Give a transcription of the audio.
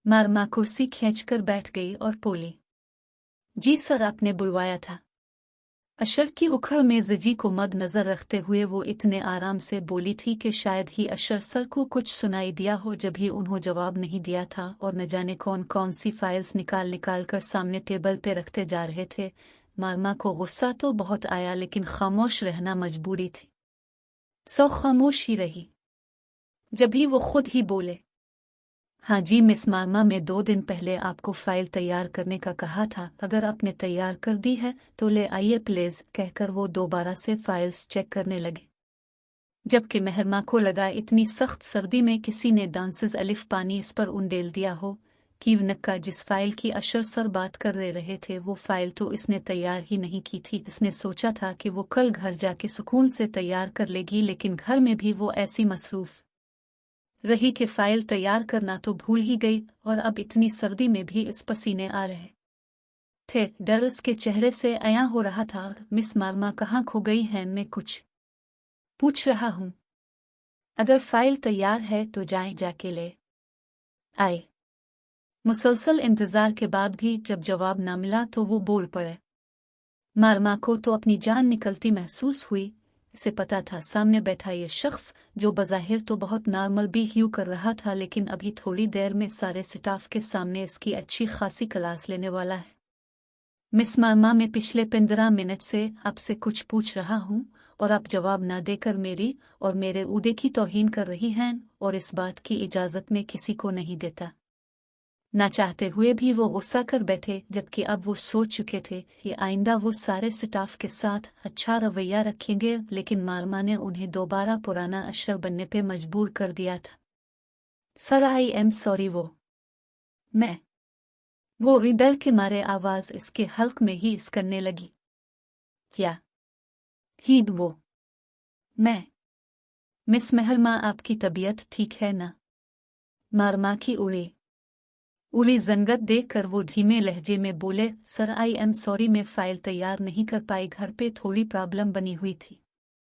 मारमा कुर्सी खींचकर बैठ गई और बोली, जी सर, आपने बुलवाया था। अशर की उखड़ में जिजी को मद नजर रखते हुए वो इतने आराम से बोली थी कि शायद ही अशर सर को कुछ सुनाई दिया हो जब ही उन्होंने जवाब नहीं दिया था और न जाने कौन कौन सी फाइल्स निकाल निकाल कर सामने टेबल पे रखते जा रहे थे। मारमा को गुस्सा तो बहुत आया लेकिन खामोश रहना मजबूरी थी, सो खामोश ही रही। जब ही वो खुद ही बोले, हाँ जी मिस मार्मा, मैं 2 दिन पहले आपको फाइल तैयार करने का कहा था, अगर आपने तैयार कर दी है तो ले आइए प्लीज, कहकर वो दोबारा से फाइल्स चेक करने लगे। जबकि महरमा को लगा इतनी सख्त सर्दी में किसी ने डांसेस अलिफ पानी इस पर उंडेल दिया हो। कीवनक्का जिस फाइल की अशर सर बात कर रहे थे वो फाइल तो इसने तैयार ही नहीं की थी। इसने सोचा था कि वो कल घर जाके सुकून से तैयार कर लेगी, लेकिन घर में भी वो ऐसी मसरूफ रही कि फाइल तैयार करना तो भूल ही गई और अब इतनी सर्दी में भी इस पसीने आ रहे थे। डर उसके चेहरे से अया हो रहा था। मिस मार्मा कहाँ खो गई हैं, मैं कुछ पूछ रहा हूँ। अगर फाइल तैयार है तो जाएं, जाके ले आए। मुसलसल इंतजार के बाद भी जब जवाब ना मिला तो वो बोल पड़े। मार्मा को तो अपनी जान निकलती महसूस हुई। इसे पता था सामने बैठा ये शख्स, जो बज़ाहिर तो बहुत नॉर्मल बिहेव कर रहा था, लेकिन अभी थोड़ी देर में सारे स्टाफ के सामने इसकी अच्छी खासी क्लास लेने वाला है। मिस मार्मा, मैं पिछले 15 मिनट से आपसे कुछ पूछ रहा हूँ और आप जवाब ना देकर मेरी और मेरे उहदे की तौहीन कर रही हैं, और इस बात की इजाज़त मैं किसी को नहीं देता। ना चाहते हुए भी वो गुस्सा कर बैठे, जबकि अब वो सोच चुके थे कि आइंदा वो सारे स्टाफ के साथ अच्छा रवैया रखेंगे, लेकिन मार्मा ने उन्हें दोबारा पुराना अशर बनने पे मजबूर कर दिया था। सर, आई एम सॉरी, मैं वो डर के मारे आवाज इसके हल्क में ही इसकने लगी। क्या ही वो मैं मिस महरमा, आपकी तबीयत ठीक है ना? मार्मा की उली जंगत देख कर वो धीमे लहजे में बोले, सर आई एम सॉरी, मैं फाइल तैयार नहीं कर पाई, घर पे थोड़ी प्रॉब्लम बनी हुई थी।